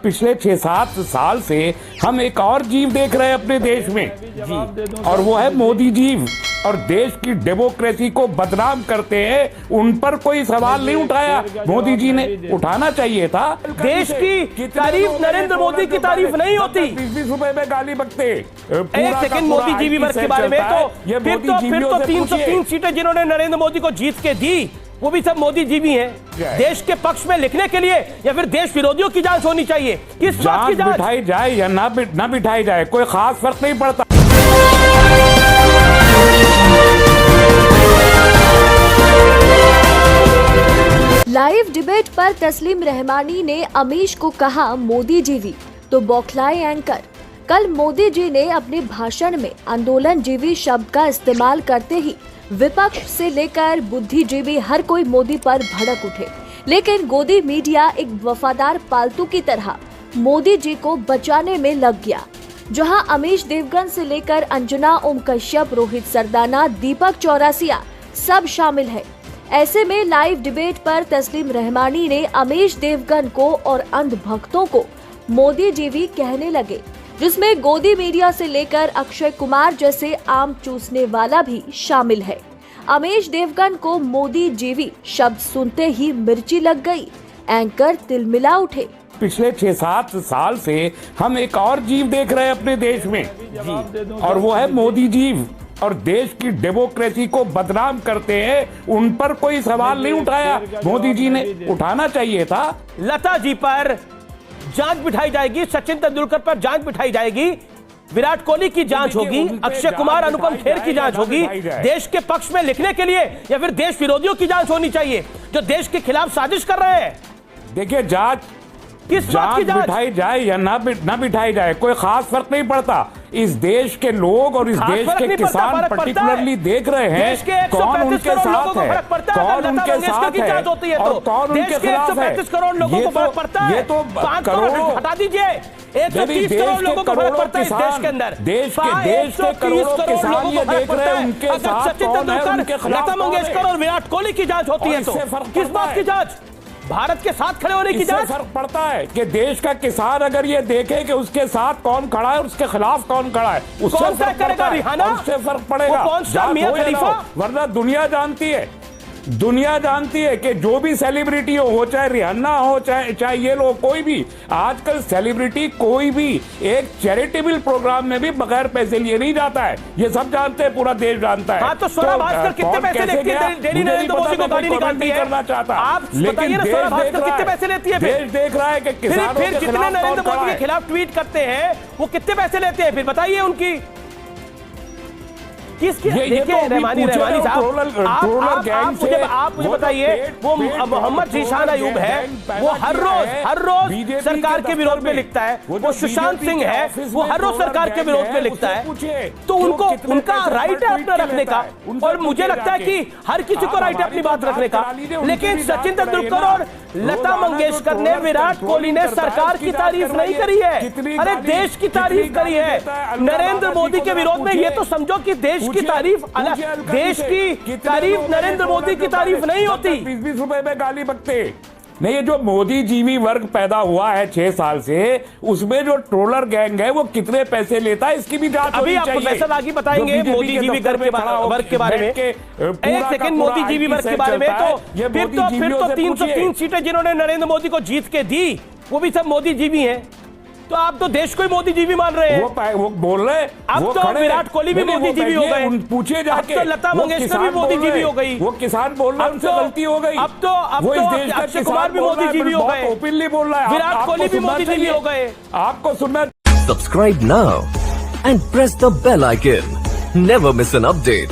पिछले 6-7 साल से हम एक और जीव देख रहे हैं अपने देश में जी, और वो है मोदी जीव। और देश की डेमोक्रेसी को बदनाम करते हैं, उन पर कोई सवाल नहीं उठाया। मोदी जी ने उठाना चाहिए था। देश की तारीफ नरेंद्र मोदी की तारीफ नहीं होती। 20 रुपए में गाली बकते। एक सेकंड मोदी जी वर्ग के बारे में तो फिर तो 303 सीटें जिन्होंने नरेंद्र मोदी को जीत के दी वो भी सब मोदी जी भी हैं। देश के पक्ष में लिखने के लिए या फिर देश विरोधियों की जांच होनी चाहिए। किस बात की जांच बिठाई जाए या ना बिठाई जाए, कोई खास फर्क नहीं पड़ता। लाइव डिबेट पर तस्लीम रहमानी ने अमीश को कहा मोदी जीवी, तो बौखलाए एंकर। कल मोदी जी ने अपने भाषण में आंदोलन जीवी शब्द का इस्तेमाल करते ही विपक्ष से लेकर बुद्धिजीवी हर कोई मोदी पर भड़क उठे, लेकिन गोदी मीडिया एक वफादार पालतू की तरह मोदी जी को बचाने में लग गया। जहां अमीश देवगन से लेकर अंजना ओम कश्यप, रोहित सरदाना, दीपक चौरसिया सब शामिल है। ऐसे में लाइव डिबेट पर तस्लीम रहमानी ने अमीश देवगन को और अंधभक्तों को मोदी जीवी कहने लगे, जिसमें गोदी मीडिया से लेकर अक्षय कुमार जैसे आम चूसने वाला भी शामिल है। अमीश देवगन को मोदी जीवी शब्द सुनते ही मिर्ची लग गई, एंकर तिलमिला उठे। पिछले 6-7 साल से हम एक और जीव देख रहे हैं अपने देश में जी, और वो है मोदी जीव। और देश की डेमोक्रेसी को बदनाम करते हैं, उन पर कोई सवाल नहीं उठाया। मोदी जी ने उठाना चाहिए था। लता जी पर जांच बिठाई जाएगी, सचिन तेंदुलकर पर जांच बिठाई जाएगी, विराट कोहली की जांच होगी, अक्षय कुमार, अनुपम खेर की जांच होगी। देश के पक्ष में लिखने के लिए या फिर देश विरोधियों की जांच होनी चाहिए जो देश के खिलाफ साजिश कर रहे हैं। देखिए, जांच बिठाई जाए या ना बिठाई जाए, कोई खास फर्क नहीं पड़ता। इस देश के लोग और इस देश के किसान पर्टिकुलरली देख रहे हैं कौन उनके साथ है, कौन उनके साथ है और कौन उनके खिलाफ है। करोड़ लोगों को फर्क पड़ता है। ये तो करोड़ों हटा दीजिए, 130 करोड़ लोगों को फर्क पड़ता है इस देश के अंदर। देश के करोड़ों किसान ये देख रहे हैं उनके साथ कौन है, उनके खिलाफ। लता मंगेशकर और विराट कोहली की जांच होती है तो किस बात की जांच? भारत के साथ खड़े होने की जांच। फर्क पड़ता है कि देश का किसान अगर ये देखे कि उसके साथ कौन खड़ा है, उसके खिलाफ कौन खड़ा है, उससे फर्क पड़ेगा। उससे फर्क पड़ेगा, वरना दुनिया जानती है कि जो भी सेलिब्रिटी हो चाहे रिहाना हो, चाहे ये लोग, कोई भी आजकल सेलिब्रिटी कोई भी एक चैरिटेबल प्रोग्राम में भी बगैर पैसे लिए नहीं जाता है। ये सब जानते हैं, पूरा देश जानता है। हाँ, तो स्वरा भास्कर कितने पैसे लेती है? डेली नरेंद्र मोदी को गाड़ी निकालती है। करना चाहता आप बताइए ना, स्वरा भास्कर कितने पैसे लेती है? देश देख रहा है कि किसानों फिर जितने नरेंद्र मोदी के खिलाफ ट्वीट करते हैं वो कितने पैसे लेते हैं? फिर बताइए उनकी किसकी। देखिए रहमानी साहब, आप मुझे बताइए, वो मोहम्मद जीशान अयूब है, वो हर रोज सरकार के विरोध में लिखता है। वो सुशांत सिंह है, वो हर रोज सरकार के विरोध में लिखता है। तो उनका राइट है अपना रखने का, और मुझे लगता है कि हर किसी को राइट है अपनी बात रखने का। लेकिन सचिन तेंदुलकर और लता मंगेशकर ने, विराट कोहली ने सरकार की तारीफ नहीं करी है, अरे देश की तारीफ करी है। नरेंद्र मोदी के विरोध में ये तो समझो कि देश की तारीफ अलग, देश की तारीफ नरेंद्र मोदी की तारीफ नहीं होती। 20 रुपए में गाली बकते नहीं। ये जो मोदी जीवी वर्ग पैदा हुआ है 6 साल से, उसमें जो ट्रोलर गैंग है वो कितने पैसे लेता है, इसकी भी जांच होनी चाहिए। अभी आपको पैसा आगे बताएंगे मोदी जीवी वर्ग के बारे में। एक सेकंड मोदी जीवी वर्ग के बारे में तो फिर तो 303 सीटें जिन्होंने नरेंद्र मोदी को जीत के दी वो भी सब मोदी जीवी हैं। तो आप तो देश को ही मोदी जीवी मान रहे हैं। वो बोल रहे हैं, अब तो विराट कोहली भी मोदी जीवी हो गए। पूछिए जाके, अब तो लता मंगेशकर भी मोदी जीवी हो गई। वो किसान बोल रहे हैं, उनसे गलती हो गई। अब तो अक्षय कुमार भी मोदी जीवी हो गए, ओपनली बोल रहा है। विराट कोहली भी मोदी जीवी हो गए। आपको सुनना। Subscribe now and press the bell icon, never miss an update.